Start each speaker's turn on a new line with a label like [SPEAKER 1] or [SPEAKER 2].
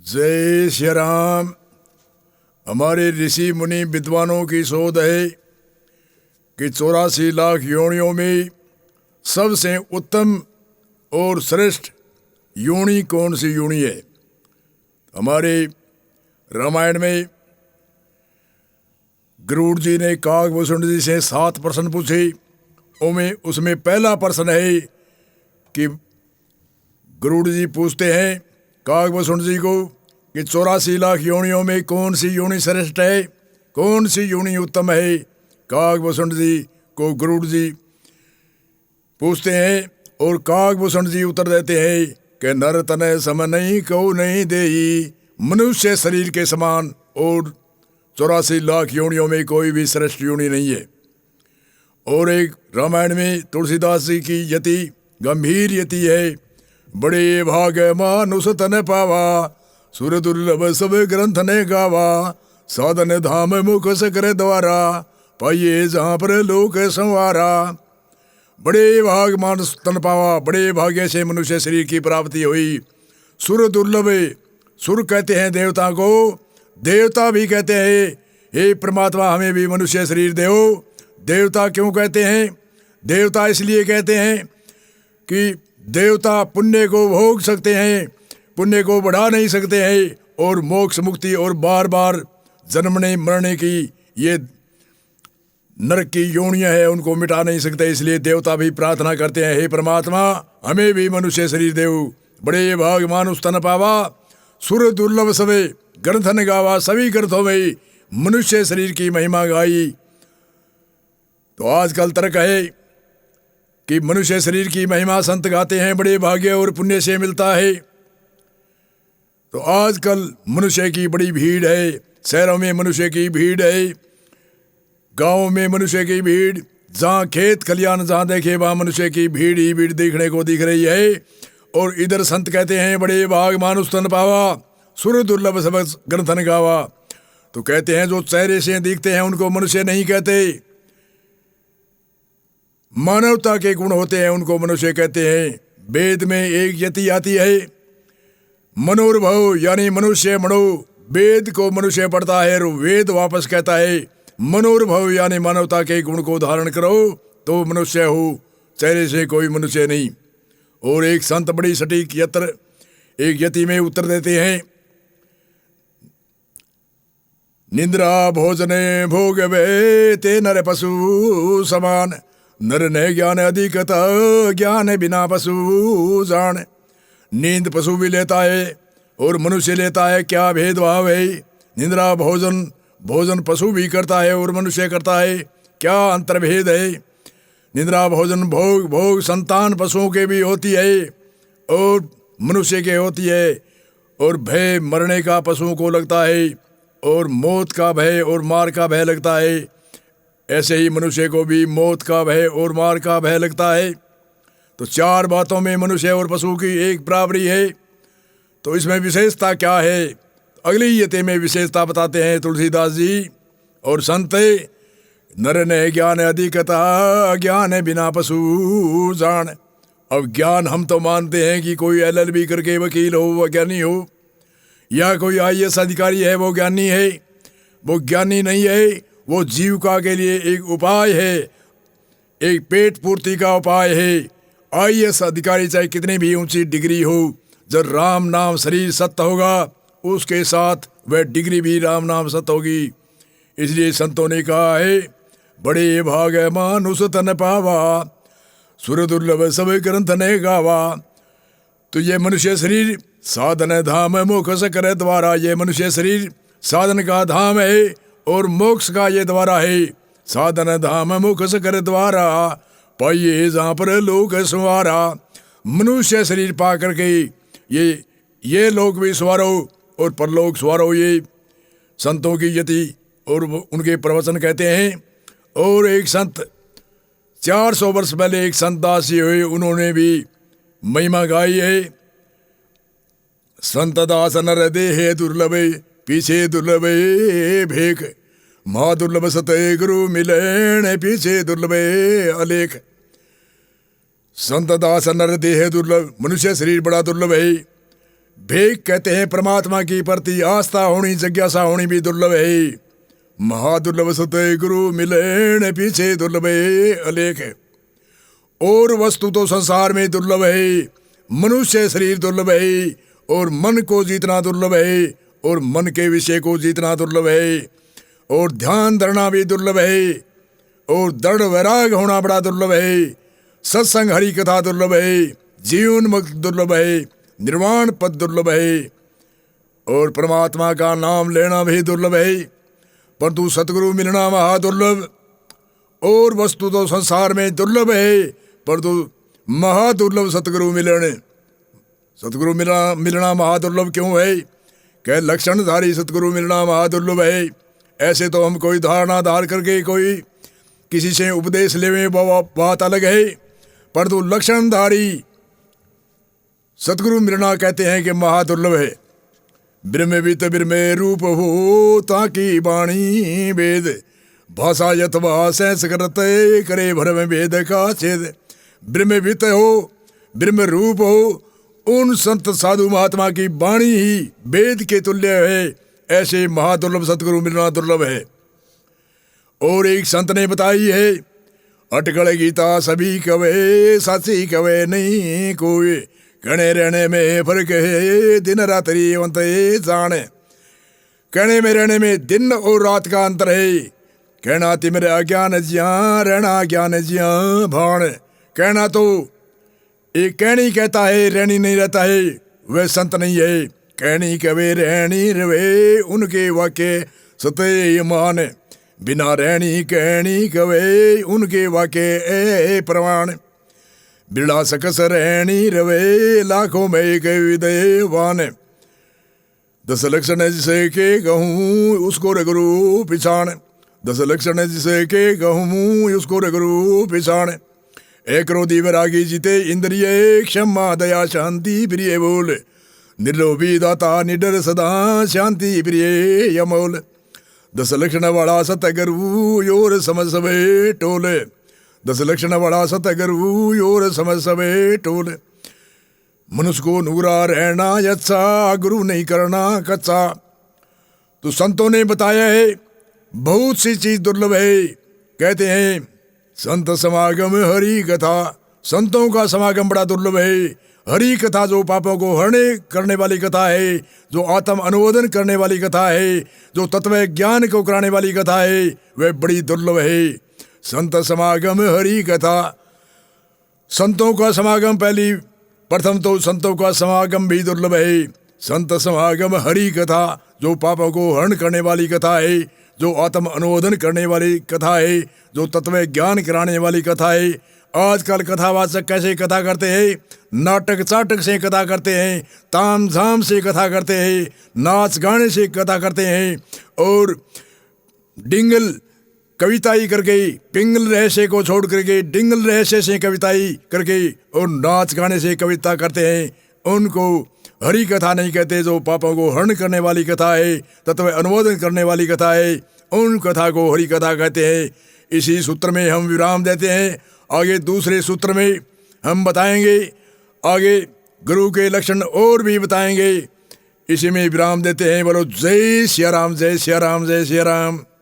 [SPEAKER 1] जय श्री राम। हमारे ऋषि मुनि विद्वानों की शोध है कि 84 लाख योनियों में सबसे उत्तम और श्रेष्ठ योनि कौन सी योनि है। हमारे रामायण में गरुड़ जी ने काकभूषण जी से 7 प्रश्न पूछे। उसमें पहला प्रश्न है कि गरुड़ जी पूछते हैं काकभूषण जी को कि 84 लाख योनियों में कौन सी योनि श्रेष्ठ है, कौन सी योनि उत्तम है। काकभूषण जी को गरुड़ जी पूछते हैं और काकभूषण जी उत्तर देते हैं कि नर तने सम नहीं को नहीं देई, मनुष्य शरीर के समान और 84 लाख योनियों में कोई भी श्रेष्ठ योनि नहीं है। और एक रामायण में तुलसीदास जी की यति गंभीर यति है। बड़े भाग मानुष तन पावा, सुर दुर्लभ सब ग्रंथ ने गावा, साधन धाम मुख सकरे द्वारा, पाइये जहाँ पर लोक संवारा। बड़े भाग मानुष तन पावा, बड़े भाग्य से मनुष्य शरीर की प्राप्ति हुई। सुर दुर्लभ, सुर कहते हैं देवता को, देवता भी कहते हैं हे परमात्मा हमें भी मनुष्य शरीर दो। देवता क्यों कहते हैं? देवता इसलिए कहते हैं कि देवता पुण्य को भोग सकते हैं, पुण्य को बढ़ा नहीं सकते हैं, और मोक्ष मुक्ति और बार बार जन्मने मरने की ये नरक की योनियां है उनको मिटा नहीं सकते। इसलिए देवता भी प्रार्थना करते हैं हे परमात्मा हमें भी मनुष्य शरीर देव। बड़े भाग मानुष तन पावा, सुर दुर्लभ सवे ग्रंथन गावा, सभी ग्रंथों में मनुष्य शरीर की महिमा गाई। तो आजकल तर्क है कि मनुष्य शरीर की महिमा संत गाते हैं, बड़े भाग्य और पुण्य से मिलता है। तो आजकल मनुष्य की बड़ी भीड़ है, शहरों में मनुष्य की भीड़ है, गांवों में मनुष्य की भीड़, जहाँ खेत खलियान जहाँ देखे वहाँ मनुष्य की भीड़ ही भीड़ देखने को दिख रही है। और इधर संत कहते हैं बड़े भाग मानुष तन पावा, सुर दुर्लभ सब ग्रंथन गावा। तो कहते हैं जो चेहरे से दिखते हैं उनको मनुष्य नहीं कहते, मानवता के गुण होते हैं उनको मनुष्य कहते हैं। वेद में एक यति आती है मनोर्भव, यानी मनुष्य मनो। वेद को मनुष्य पढ़ता है और वेद वापस कहता है मनोर्भव, यानी मानवता के गुण को धारण करो तो मनुष्य हो, चेहरे से कोई मनुष्य नहीं। और एक संत बड़ी सटीक यत्र एक यति में उत्तर देते हैं निंद्रा भोजने भोगवे ते नर पशु समान, नर ने ज्ञान अधिकता ज्ञान बिना पशु जान। नींद पशु भी लेता है और मनुष्य लेता है, क्या भेदभाव है। निंद्रा भोजन, भोजन पशु भी करता है और मनुष्य करता है, क्या अंतर्भेद है। निंद्रा भोजन भोग, भोग संतान पशुओं के भी होती है और मनुष्य के होती है। और भय मरने का पशुओं को लगता है और मौत का भय और मार का भय लगता है। ऐसे ही मनुष्य को भी मौत का भय और मार का भय लगता है। तो 4 बातों में मनुष्य और पशु की एक बराबरी है। तो इसमें विशेषता क्या है? अगली यते में विशेषता बताते हैं तुलसीदास जी और संत। नर ने ज्ञान अधिकता ज्ञान बिना पशु जान। अब ज्ञान हम तो मानते हैं कि कोई LLB करके वकील हो वो ज्ञानी हो, या कोई IAS अधिकारी है वो ज्ञानी है। वो ज्ञानी नहीं है, वो जीविका के लिए एक उपाय है, एक पेट पूर्ति का उपाय है। IAS अधिकारी चाहे कितनी भी ऊंची डिग्री हो, जब राम नाम शरीर सत्य होगा उसके साथ वह डिग्री भी राम नाम सत्य होगी। इसलिए संतों ने कहा है बड़े भाग मानुष तन पावा, सुर दुर्लभ सब ग्रंथ ने गावा। तो ये मनुष्य शरीर साधन धाम मोक्ष सकरे द्वारा, ये मनुष्य शरीर साधन का धाम है और मोक्ष का ये द्वारा है। साधन धाम मोक्ष सकरे द्वारा, पाइये जहाँ पर लोक संवारा। मनुष्य शरीर पा करके ये लोक भी सवारो और परलोक सवारो, ये संतों की यति और उनके प्रवचन कहते हैं। और एक संत 400 वर्ष पहले एक संत दास जी हुए, उन्होंने भी महिमा गाई है। संत दास नर देहे दुर्लभे पीछे दुर्लभे भेख, माँ दुर्लभ सतय गुरु मिलन पीछे दुर्लभे अलेख। संत दास नर देह दुर्लभ, मनुष्य शरीर बड़ा दुर्लभ है। भेक कहते हैं परमात्मा की प्रति आस्था होनी, जिज्ञासा होनी भी दुर्लभ है। महादुर्लभ सत्य गुरु मिलन पीछे दुर्लभ है अलेख है। और वस्तु तो संसार में दुर्लभ है, मनुष्य शरीर दुर्लभ है, और मन को जीतना दुर्लभ है, और मन के विषय को जीतना दुर्लभ है, और ध्यान धरना भी दुर्लभ है, और दृढ़ वैराग होना बड़ा दुर्लभ है। सत्संग हरि कथा दुर्लभ है, जीवन मुक्त दुर्लभ है, निर्वाण पद दुर्लभ है, और परमात्मा का नाम लेना भी दुर्लभ है। परंतु सतगुरु मिलना महादुर्लभ। और वस्तु तो संसार में दुर्लभ है, परंतु महादुर्लभ सतगुरु मिलन। सतगुरु मिलना महादुर्लभ क्यों है? कह लक्षणधारी सतगुरु मिलना महादुर्लभ है। ऐसे तो हम कोई धारणा धार करके कोई किसी से उपदेश लेवे बात अलग है, परंतु लक्षणधारी सतगुरु मिलना कहते हैं कि महादुर्लभ है। ब्रह्मवित ब्रह्म रूप हो ताकि वाणी वेद, भाषा यथवा सहस करते करे भरम वेद का छेद। ब्रह्मवित हो, ब्रह्म रूप हो, उन संत साधु महात्मा की वाणी ही वेद के तुल्य है। ऐसे महादुर्लभ सतगुरु मिलना दुर्लभ है। और एक संत ने बताई है, अटकल गीता सभी कवे, साची कवे नहीं कोई, कहने रहने में फर्क है, दिन रात्रि अंत जाने। कहने में रहने में दिन और रात का अंतर है। कहना तिमिर अज्ञान ज्ञान, रहना ज्ञान ज्ञान भाण। कहना तो एक कहनी कहता है, रहनी नहीं रहता है, वह संत नहीं है। कहनी कवे रहनी रवे, उनके वाक्य सत्य मान। बिना रहनी कहनी कवे, उनके वाक्य ए प्रमाण। बिरला सकस रहनी रवे, लाखों में एक विदयवान। 10 लक्षण जिसे के कहूँ उसको रगरू पिछाण। 10 लक्षण जिसे के कहूँ उसको रगरू पिछाण। एक क्रोधी वैरागी जीते इंद्रिय, क्षमा दया शांति प्रिय बोल। निर्लोभी दाता निडर सदा, शांति प्रिय यमोल। 10 लक्षण वाला सतगुरु योर समझ सबे टोले। 10 लक्षण वाला सतगुरु योर समझ सबे टोले। मनुष्य को नूरा रहना अच्छा, गुरु नहीं करना कच्चा। तो संतों ने बताया है बहुत सी चीज दुर्लभ है। कहते हैं संत समागम हरि कथा, संतों का समागम बड़ा दुर्लभ है। हरि कथा जो पापों को हरने करने वाली कथा है, जो आत्म अनुमोदन करने वाली कथा है, जो तत्व ज्ञान को कराने वाली कथा है, वह बड़ी दुर्लभ है। संत समागम हरि कथा, संतों का समागम प्रथम तो संतों का समागम भी दुर्लभ है। संत समागम हरि कथा जो पापों को हरण करने वाली कथा है, जो आत्म अनुमोदन करने वाली कथा है, जो तत्व ज्ञान कराने वाली कथा है। आजकल कथावाचक कैसे कथा करते हैं? नाटक चाटक से कथा करते हैं, ताम झाम से कथा करते हैं, नाच गाने से कथा करते हैं, और डिंगल कविताई करके पिंगल रहस्य को छोड़ करके डिंगल रहस्य से कविताई करके और नाच गाने से कविता करते हैं। उनको हरि कथा नहीं कहते। जो पापों को हरण करने वाली कथा है, तत्व अनुमोदन करने वाली कथा है, उन कथा को हरि कथा कहते हैं। इसी सूत्र में हम विराम देते हैं। आगे दूसरे सूत्र में हम बताएंगे, आगे गुरु के लक्षण और भी बताएंगे। इसी में विराम देते हैं। बोलो जय सिया राम, जय सिया राम, जय सिया राम।